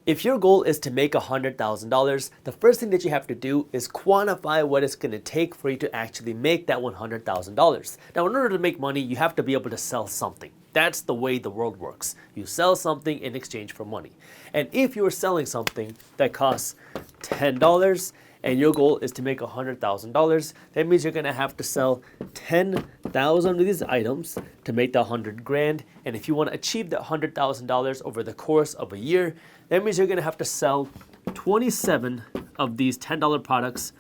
If your goal is to make $100,000, the first thing that you have to do is quantify what it's going to take for you to actually make that $100,000. Now, in order to make money, you have to be able to sell something. That's the way the world works. You sell something in exchange for money. And if you're selling something that costs $10 and your goal is to make $100,000, that means you're going to have to sell 10,000 of these items to make the 100 grand. And if you want to achieve that $100,000 over the course of a year, that means you're going to have to sell 27 of these $10 products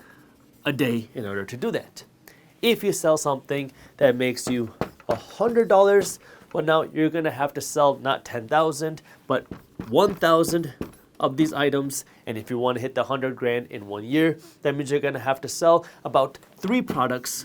a day in order to do that. If you sell something that makes you $100, well, now you're going to have to sell not 10,000, but 1,000 of these items. And if you want to hit the 100 grand in 1 year, that means you're going to have to sell about 3 products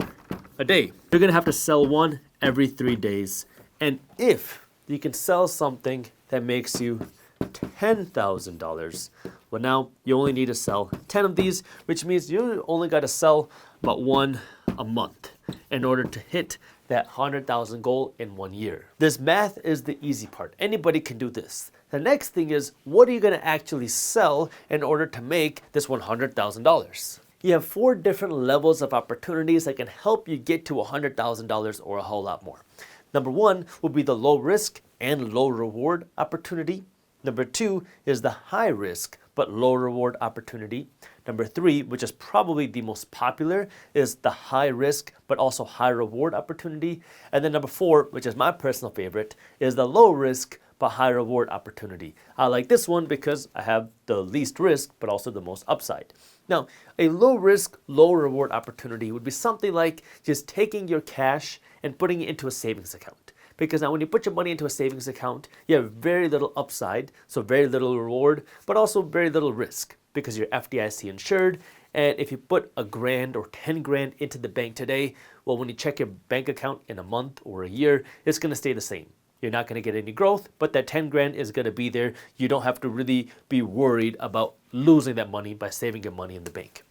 a day. You're going to have to sell one every 3 days. And if you can sell something that makes you $10,000, well, now you only need to sell 10 of these, which means you only got to sell about 1 a month in order to hit that 100,000 goal in 1 year. This math is the easy part. Anybody can do this. The next thing is, what are you going to actually sell in order to make this $100,000? You have 4 different levels of opportunities that can help you get to $100,000 or a whole lot more. Number 1 would be the low risk and low reward opportunity. Number 2 is the high risk but low reward opportunity. Number 3, which is probably the most popular, is the high risk but also high reward opportunity. And then number 4, which is my personal favorite, is the low risk but high reward opportunity. I like this one because I have the least risk but also the most upside. Now, a low risk, low reward opportunity would be something like just taking your cash and putting it into a savings account. Because now when you put your money into a savings account, you have very little upside, so very little reward, but also very little risk because you're FDIC insured. And if you put a grand or 10 grand into the bank today, well, when you check your bank account in a month or a year, it's going to stay the same. You're not going to get any growth, but that 10 grand is going to be there. You don't have to really be worried about losing that money by saving your money in the bank.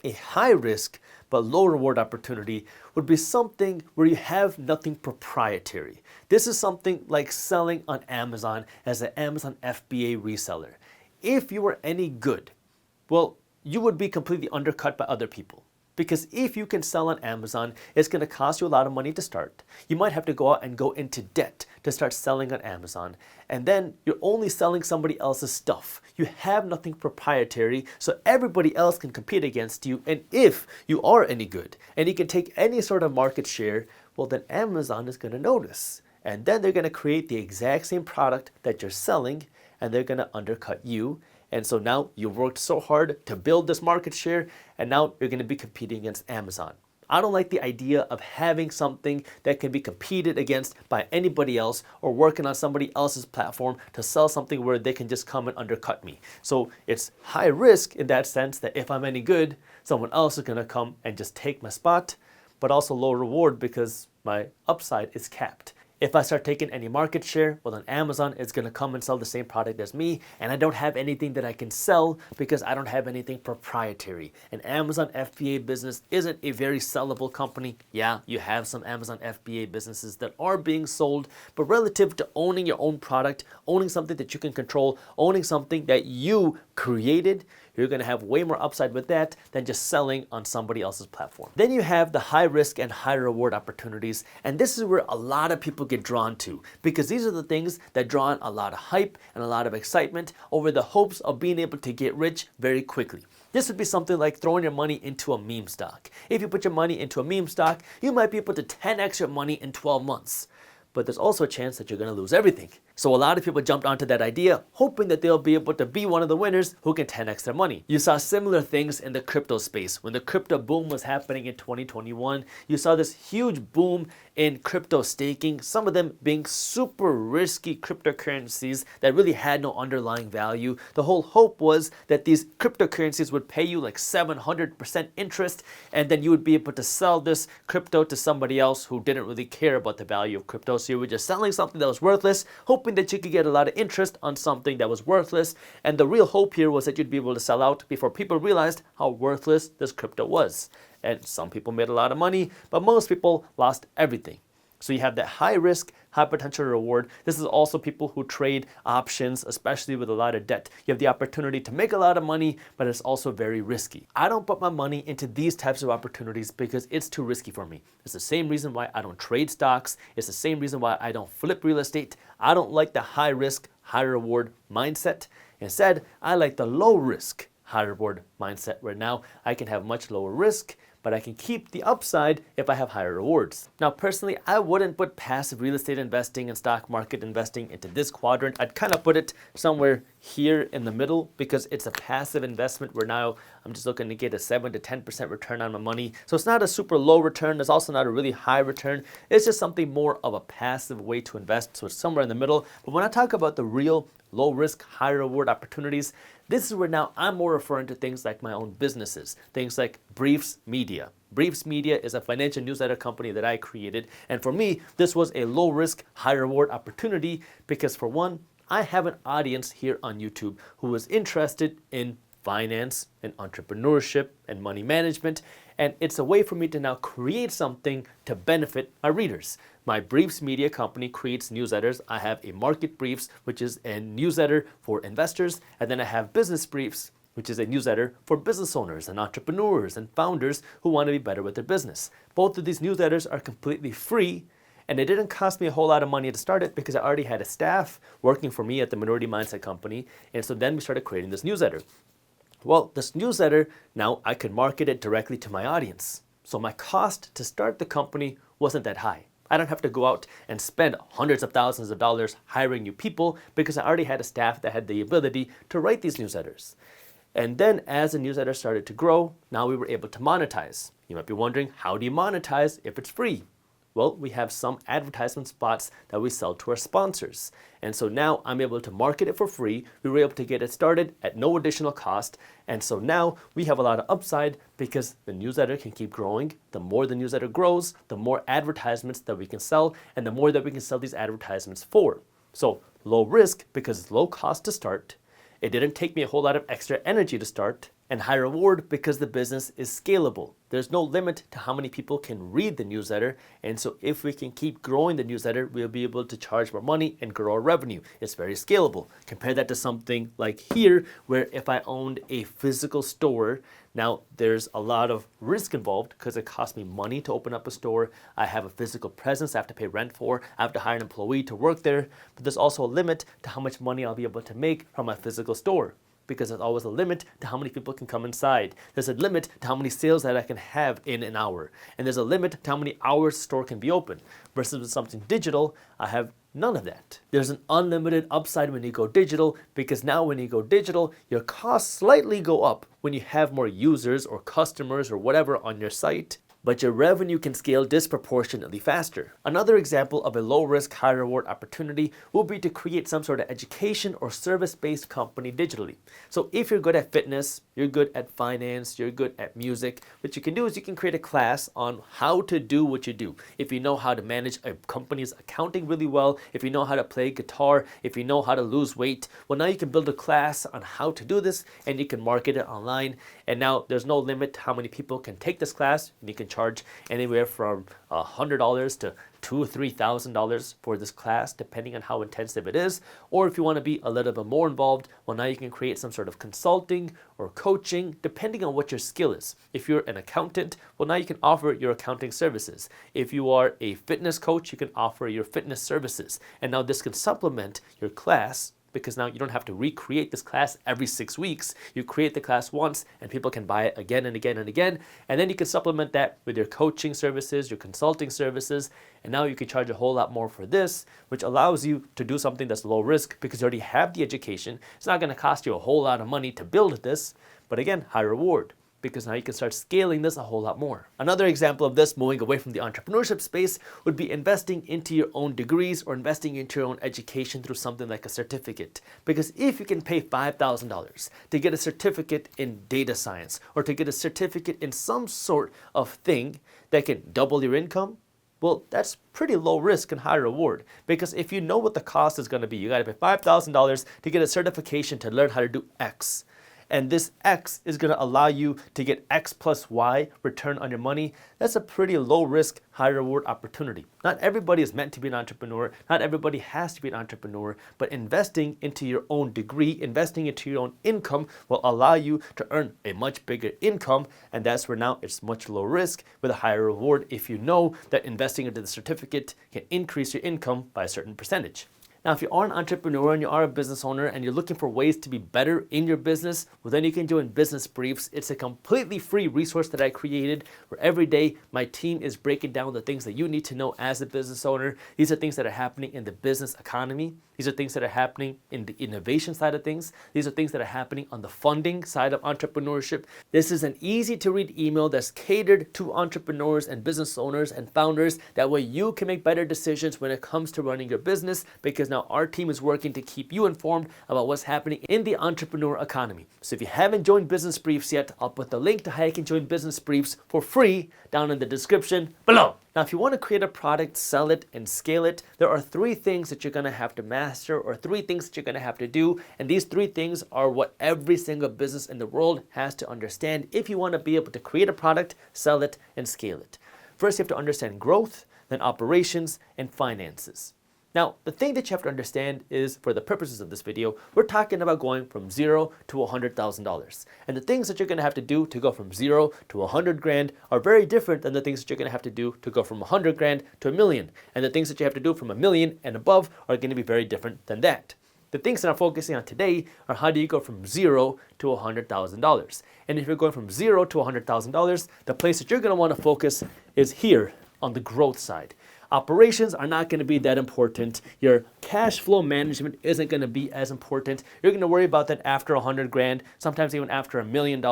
A high risk but low reward opportunity would be something where you have nothing proprietary. This is something like selling on Amazon as an Amazon FBA reseller. If you were any good, well, you would be completely undercut by other people. Because if you can sell on Amazon, it's going to cost you a lot of money to start. You might have to go out and go into debt to start selling on Amazon. And then you're only selling somebody else's stuff. You have nothing proprietary, so everybody else can compete against you. And if you are any good and you can take any sort of market share, well, then Amazon is going to notice. And then they're going to create the exact same product that you're selling, and they're going to undercut you. And so now you've worked so hard to build this market share, and now you're going to be competing against Amazon. I don't like the idea of having something that can be competed against by anybody else or working on somebody else's platform to sell something where they can just come and undercut me. So it's high risk in that sense that if I'm any good, someone else is going to come and just take my spot, but also low reward because my upside is capped. If I start taking any market share, well, then Amazon is going to come and sell the same product as me, and I don't have anything that I can sell because I don't have anything proprietary. An Amazon FBA business isn't a very sellable company. Yeah, you have some Amazon FBA businesses that are being sold, but relative to owning your own product, owning something that you can control, owning something that you created, you're going to have way more upside with that than just selling on somebody else's platform. Then you have the high risk and high reward opportunities, and this is where a lot of people get drawn to because these are the things that draw in a lot of hype and a lot of excitement over the hopes of being able to get rich very quickly. This would be something like throwing your money into a meme stock. If you put your money into a meme stock, you might be able to 10x your money in 12 months. But there's also a chance that you're going to lose everything. So a lot of people jumped onto that idea, hoping that they'll be able to be one of the winners who can 10x their money. You saw similar things in the crypto space. When the crypto boom was happening in 2021, you saw this huge boom in crypto staking, some of them being super risky cryptocurrencies that really had no underlying value. The whole hope was that these cryptocurrencies would pay you like 700% interest, and then you would be able to sell this crypto to somebody else who didn't really care about the value of crypto. So you were just selling something that was worthless, hoping that you could get a lot of interest on something that was worthless. And the real hope here was that you'd be able to sell out before people realized how worthless this crypto was. And some people made a lot of money, but most people lost everything. So you have that high risk, high potential reward. This is also people who trade options, especially with a lot of debt. You have the opportunity to make a lot of money, but it's also very risky. I don't put my money into these types of opportunities because it's too risky for me. It's the same reason why I don't trade stocks. It's the same reason why I don't flip real estate. I don't like the high risk, high reward mindset. Instead, I like the low risk, high reward mindset where now I can have much lower risk, but I can keep the upside if I have higher rewards. Now, personally, I wouldn't put passive real estate investing and stock market investing into this quadrant. I'd kind of put it somewhere here in the middle because it's a passive investment where now I'm just looking to get a 7 to 10% return on my money. So it's not a super low return. It's also not a really high return. It's just something more of a passive way to invest. So it's somewhere in the middle. But when I talk about the real low risk, high reward opportunities, this is where now I'm more referring to things like my own businesses, things like Briefs Media. Briefs Media is a financial newsletter company that I created. And for me, this was a low risk, high reward opportunity because for one, I have an audience here on YouTube who is interested in finance and entrepreneurship and money management. And it's a way for me to now create something to benefit my readers. My Briefs Media company creates newsletters. I have a Market Briefs, which is a newsletter for investors. And then I have Business Briefs, which is a newsletter for business owners and entrepreneurs and founders who want to be better with their business. Both of these newsletters are completely free. And it didn't cost me a whole lot of money to start it because I already had a staff working for me at the Minority Mindset Company. And so then we started creating this newsletter. Well, this newsletter, now I could market it directly to my audience. So my cost to start the company wasn't that high. I don't have to go out and spend hundreds of thousands of dollars hiring new people because I already had a staff that had the ability to write these newsletters. And then as the newsletter started to grow, now we were able to monetize. You might be wondering, how do you monetize if it's free? Well, we have some advertisement spots that we sell to our sponsors. And so now I'm able to market it for free. We were able to get it started at no additional cost. And so now we have a lot of upside because the newsletter can keep growing. The more the newsletter grows, the more advertisements that we can sell and the more that we can sell these advertisements for. So low risk because it's low cost to start. It didn't take me a whole lot of extra energy to start. And high reward because the business is scalable. There's no limit to how many people can read the newsletter. And so if we can keep growing the newsletter, we'll be able to charge more money and grow our revenue. It's very scalable. Compare that to something like here, where if I owned a physical store, now there's a lot of risk involved because it costs me money to open up a store. I have a physical presence I have to pay rent for. I have to hire an employee to work there. But there's also a limit to how much money I'll be able to make from my physical store, because there's always a limit to how many people can come inside. There's a limit to how many sales that I can have in an hour. And there's a limit to how many hours the store can be open. Versus with something digital, I have none of that. There's an unlimited upside when you go digital because now when you go digital, your costs slightly go up when you have more users or customers or whatever on your site, but your revenue can scale disproportionately faster. Another example of a low-risk, high-reward opportunity will be to create some sort of education or service-based company digitally. So if you're good at fitness, you're good at finance, you're good at music, what you can do is you can create a class on how to do what you do. If you know how to manage a company's accounting really well, if you know how to play guitar, if you know how to lose weight, well, now you can build a class on how to do this and you can market it online. And now there's no limit to how many people can take this class. And you can charge anywhere from $100 to $2,000 or $3,000 for this class, depending on how intensive it is. Or if you want to be a little bit more involved, well, now you can create some sort of consulting or coaching, depending on what your skill is. If you're an accountant, well, now you can offer your accounting services. If you are a fitness coach, you can offer your fitness services. And now this can supplement your class, because now you don't have to recreate this class every 6 weeks. You create the class once and people can buy it again and again and again. And then you can supplement that with your coaching services, your consulting services. And now you can charge a whole lot more for this, which allows you to do something that's low risk because you already have the education. It's not going to cost you a whole lot of money to build this, but again, high reward, because now you can start scaling this a whole lot more. Another example of this, moving away from the entrepreneurship space, would be investing into your own degrees or investing into your own education through something like a certificate. Because if you can pay $5,000 to get a certificate in data science or to get a certificate in some sort of thing that can double your income, well, that's pretty low risk and high reward. Because if you know what the cost is going to be, you got to pay $5,000 to get a certification to learn how to do X. and this X is going to allow you to get X plus Y return on your money, that's a pretty low risk, high reward opportunity. Not everybody is meant to be an entrepreneur. Not everybody has to be an entrepreneur, but investing into your own degree, investing into your own income will allow you to earn a much bigger income, and that's where now it's much low risk with a higher reward if you know that investing into the certificate can increase your income by a certain percentage. Now, if you are an entrepreneur and you are a business owner and you're looking for ways to be better in your business, well, then you can join Business Briefs. It's a completely free resource that I created where every day my team is breaking down the things that you need to know as a business owner. These are things that are happening in the business economy. These are things that are happening in the innovation side of things. These are things that are happening on the funding side of entrepreneurship. This is an easy to read email that's catered to entrepreneurs and business owners and founders. That way you can make better decisions when it comes to running your business, because now our team is working to keep you informed about what's happening in the entrepreneur economy. So if you haven't joined Business Briefs yet, I'll put the link to how you can join Business Briefs for free down in the description below. Now, if you want to create a product, sell it, and scale it, there are 3 things that you're going to have to master, or 3 things that you're going to have to do. And these 3 things are what every single business in the world has to understand if you want to be able to create a product, sell it, and scale it. First, you have to understand growth, then operations, and finances. Now, the thing that you have to understand is, for the purposes of this video, we're talking about going from $0 to $100,000. And the things that you're going to have to do to go from 0 to 100 grand are very different than the things that you're going to have to do to go from 100 grand to $1 million. And the things that you have to do from $1 million and above are going to be very different than that. The things that I'm focusing on today are how do you go from 0 to $100,000. And if you're going from 0 to $100,000, the place that you're going to want to focus is here on the growth side. Operations are not going to be that important. Your cash flow management isn't going to be as important. You're going to worry about that after 100 grand, sometimes even after $1 million,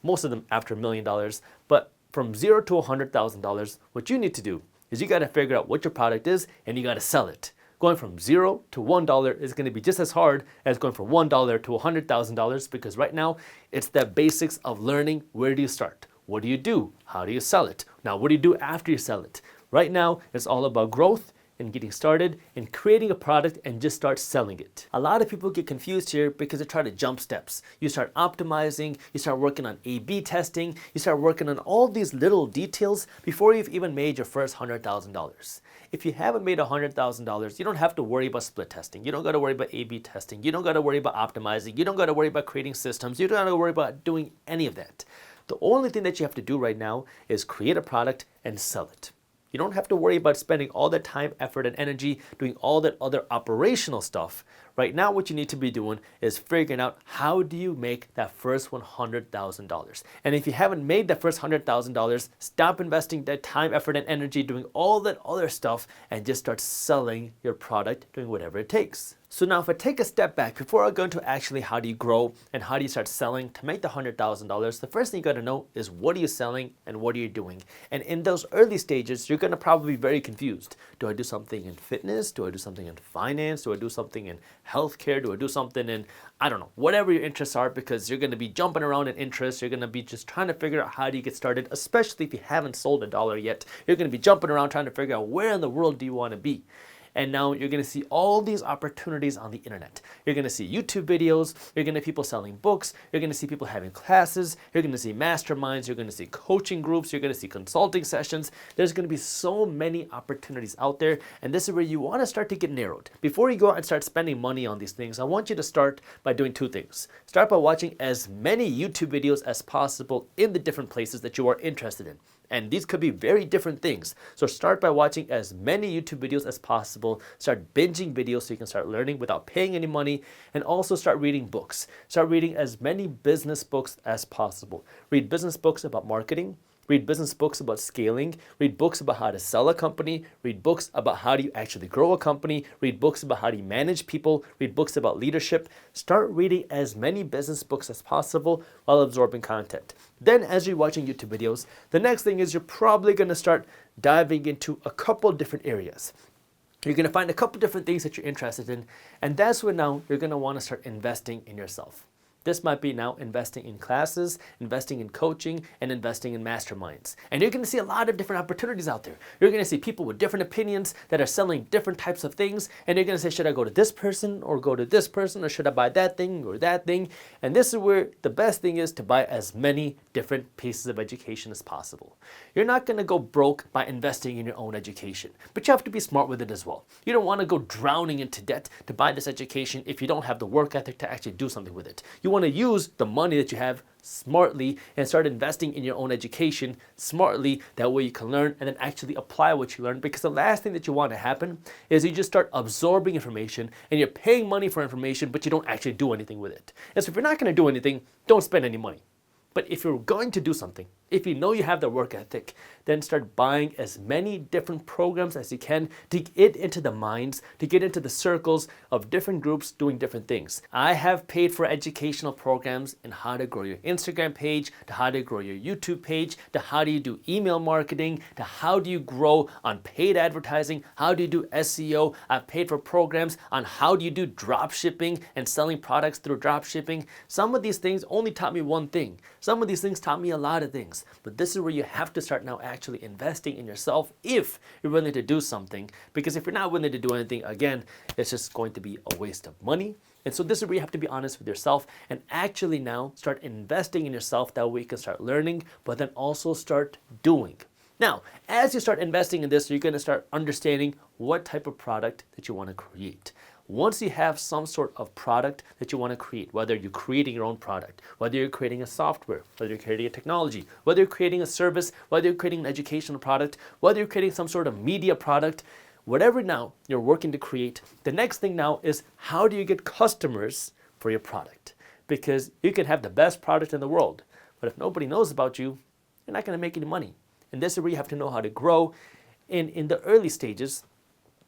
most of them after $1 million. But from 0 to $100,000, what you need to do is you got to figure out what your product is and you got to sell it. Going from 0 to $1 is going to be just as hard as going from $1 to $100,000, because right now it's the basics of learning. Where do you start? What do you do? How do you sell it? Now, what do you do after you sell it? Right now, it's all about growth and getting started and creating a product and just start selling it. A lot of people get confused here because they try to jump steps. You start optimizing, you start working on A/B testing, you start working on all these little details before you've even made your first $100,000. If you haven't made $100,000, you don't have to worry about split testing. You don't got to worry about A/B testing. You don't got to worry about optimizing. You don't got to worry about creating systems. You don't got to worry about doing any of that. The only thing that you have to do right now is create a product and sell it. You don't have to worry about spending all that time, effort, and energy doing all that other operational stuff. Right now, what you need to be doing is figuring out how do you make that first $100,000. And if you haven't made that first $100,000, stop investing that time, effort, and energy doing all that other stuff and just start selling your product, doing whatever it takes. So now if I take a step back, before I go into actually how do you grow and how do you start selling to make the $100,000, the first thing you got to know is what are you selling and what are you doing? And in those early stages, you're going to probably be very confused. Do I do something in fitness? Do I do something in finance? Do I do something in healthcare? Do I do something in, I don't know, whatever your interests are, because you're going to be jumping around in interests. You're going to be just trying to figure out how do you get started, especially if you haven't sold $1 yet. You're going to be jumping around trying to figure out where in the world do you want to be. And now you're going to see all these opportunities on the internet. You're going to see YouTube videos. You're going to see people selling books. You're going to see people having classes. You're going to see masterminds. You're going to see coaching groups. You're going to see consulting sessions. There's going to be so many opportunities out there. And this is where you want to start to get narrowed. Before you go out and start spending money on these things, I want you to start by doing 2 things. Start by watching as many YouTube videos as possible in the different places that you are interested in. And these could be very different things. So start by watching as many YouTube videos as possible. Start binging videos so you can start learning without paying any money. And also start reading books. Start reading as many business books as possible. Read business books about marketing. Read business books about scaling. Read books about how to sell a company. Read books about how do you actually grow a company. Read books about how do you manage people. Read books about leadership. Start reading as many business books as possible while absorbing content. Then as you're watching YouTube videos, the next thing is you're probably going to start diving into a couple different areas. You're going to find a couple different things that you're interested in, and that's when now you're going to want to start investing in yourself. This might be now investing in classes, investing in coaching, and investing in masterminds. And you're going to see a lot of different opportunities out there. You're going to see people with different opinions that are selling different types of things. And you're going to say, should I go to this person or go to this person, or should I buy that thing or that thing? And this is where the best thing is to buy as many different pieces of education as possible. You're not going to go broke by investing in your own education, but you have to be smart with it as well. You don't want to go drowning into debt to buy this education if you don't have the work ethic to actually do something with it. You want to use the money that you have smartly and start investing in your own education smartly. That way you can learn and then actually apply what you learn, because the last thing that you want to happen is you just start absorbing information and you're paying money for information, but you don't actually do anything with it. And so if you're not going to do anything, don't spend any money. But if you're going to do something, if you know you have the work ethic, then start buying as many different programs as you can to get into the minds, to get into the circles of different groups doing different things. I have paid for educational programs in how to grow your Instagram page, to how to grow your YouTube page, to how do you do email marketing, to how do you grow on paid advertising, how do you do SEO. I've paid for programs on how do you do drop shipping and selling products through drop shipping. Some of these things only taught me one thing. Some of these things taught me a lot of things. But this is where you have to start now actually investing in yourself if you're willing to do something. Because if you're not willing to do anything, again, it's just going to be a waste of money. And so this is where you have to be honest with yourself and actually now start investing in yourself. That way you can start learning, but then also start doing. Now, as you start investing in this, you're going to start understanding what type of product that you want to create. Once you have some sort of product that you want to create, whether you're creating your own product, whether you're creating a software, whether you're creating a technology, whether you're creating a service, whether you're creating an educational product, whether you're creating some sort of media product, whatever now you're working to create, the next thing now is how do you get customers for your product? Because you can have the best product in the world, but if nobody knows about you, you're not going to make any money. And this is where you have to know how to grow. And in the early stages,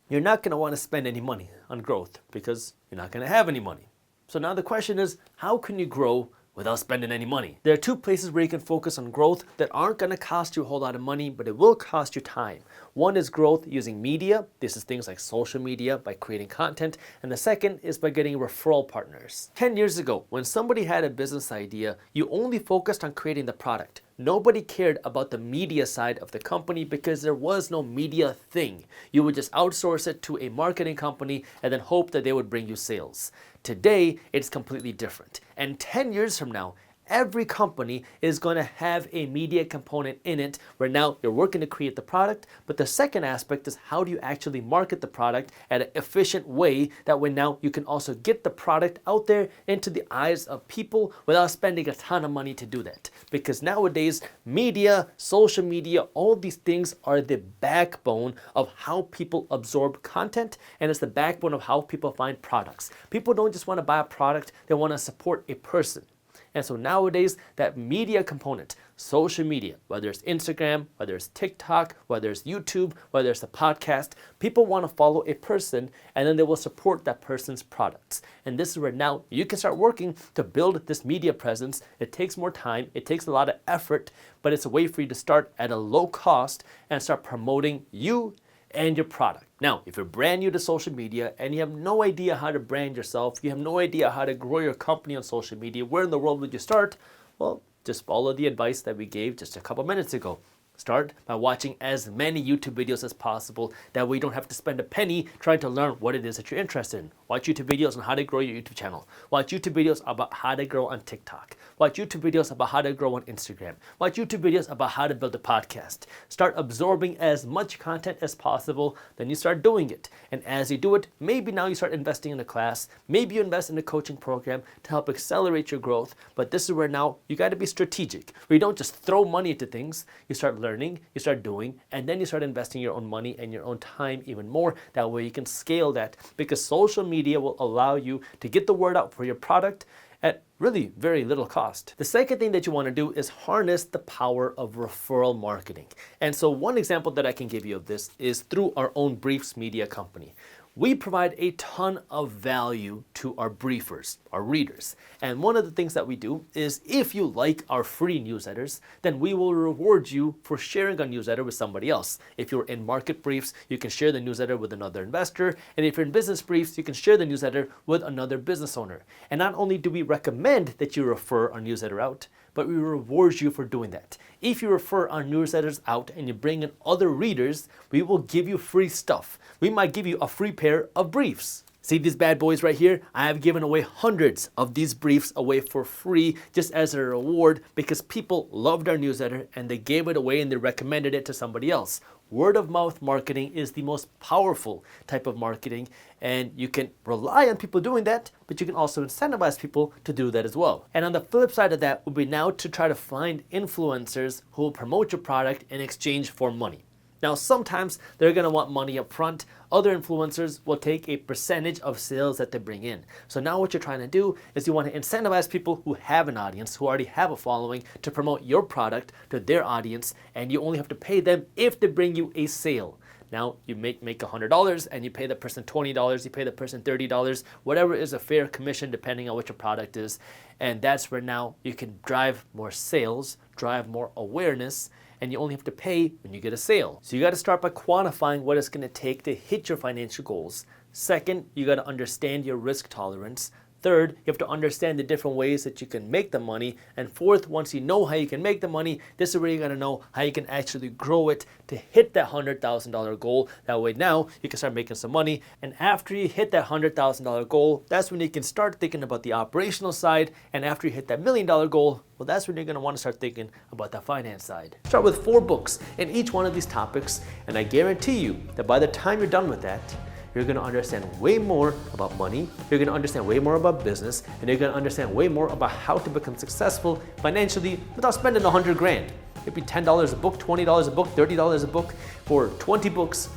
you're not going to want to spend any money on growth because you're not going to have any money. So now the question is, how can you grow without spending any money? There are two places where you can focus on growth that aren't going to cost you a whole lot of money, but it will cost you time. One is growth using media. This is things like social media, by creating content. And the second is by getting referral partners. 10 years ago, when somebody had a business idea, you only focused on creating the product. Nobody cared about the media side of the company because there was no media thing. You would just outsource it to a marketing company and then hope that they would bring you sales. Today, it's completely different. And 10 years from now, every company is going to have a media component in it where now you're working to create the product. But the second aspect is how do you actually market the product at an efficient way that way now you can also get the product out there into the eyes of people without spending a ton of money to do that. Because nowadays, media, social media, all these things are the backbone of how people absorb content, and it's the backbone of how people find products. People don't just want to buy a product, they want to support a person. And so nowadays, that media component, social media, whether it's Instagram, whether it's TikTok, whether it's YouTube, whether it's a podcast, people want to follow a person and then they will support that person's products. And this is where now you can start working to build this media presence. It takes more time, it takes a lot of effort, but it's a way for you to start at a low cost and start promoting you and your product. Now, if you're brand new to social media and you have no idea how to brand yourself, you have no idea how to grow your company on social media, where in the world would you start? Well, just follow the advice that we gave just a couple minutes ago. Start by watching as many YouTube videos as possible. That way you don't have to spend a penny trying to learn what it is that you're interested in. Watch YouTube videos on how to grow your YouTube channel. Watch YouTube videos about how to grow on TikTok. Watch YouTube videos about how to grow on Instagram. Watch YouTube videos about how to build a podcast. Start absorbing as much content as possible, then you start doing it. And as you do it, maybe now you start investing in a class, maybe you invest in a coaching program to help accelerate your growth. But this is where now you got to be strategic, where you don't just throw money into things, you start learning, you start doing, and then you start investing your own money and your own time even more. That way you can scale that, because social media will allow you to get the word out for your product at really very little cost. The second thing that you want to do is harness the power of referral marketing. And so one example that I can give you of this is through our own Briefs Media company. We provide a ton of value to our briefers. our readers. And one of the things that we do is if you like our free newsletters, then we will reward you for sharing a newsletter with somebody else. If you're in market briefs, you can share the newsletter with another investor. And if you're in business briefs, you can share the newsletter with another business owner. And not only do we recommend that you refer our newsletter out, but we reward you for doing that. If you refer our newsletters out and you bring in other readers, we will give you free stuff. We might give you a free pair of briefs. See these bad boys right here? I have given away hundreds of these briefs away for free just as a reward because people loved our newsletter and they gave it away and they recommended it to somebody else. Word of mouth marketing is the most powerful type of marketing, and you can rely on people doing that, but you can also incentivize people to do that as well. And on the flip side of that would be now to try to find influencers who will promote your product in exchange for money. Now, sometimes they're going to want money up front. Other influencers will take a percentage of sales that they bring in. So now what you're trying to do is you want to incentivize people who have an audience, who already have a following, to promote your product to their audience, and you only have to pay them if they bring you a sale. Now, you make $100 and you pay the person $20, you pay the person $30, whatever is a fair commission depending on what your product is. And that's where now you can drive more sales, drive more awareness, and you only have to pay when you get a sale. So you got to start by quantifying what it's going to take to hit your financial goals. Second, you got to understand your risk tolerance. Third, you have to understand the different ways that you can make the money. And fourth, once you know how you can make the money, this is where you're going to know how you can actually grow it to hit that $100,000 goal. That way now you can start making some money. And after you hit that $100,000 goal, that's when you can start thinking about the operational side. And after you hit that $1 million goal, well, that's when you're going to want to start thinking about the finance side. Start with 4 books in each one of these topics. And I guarantee you that by the time you're done with that, you're going to understand way more about money, you're going to understand way more about business, and you're going to understand way more about how to become successful financially without spending $100 grand. It'd be $10 a book, $20 a book, $30 a book. For 20 books,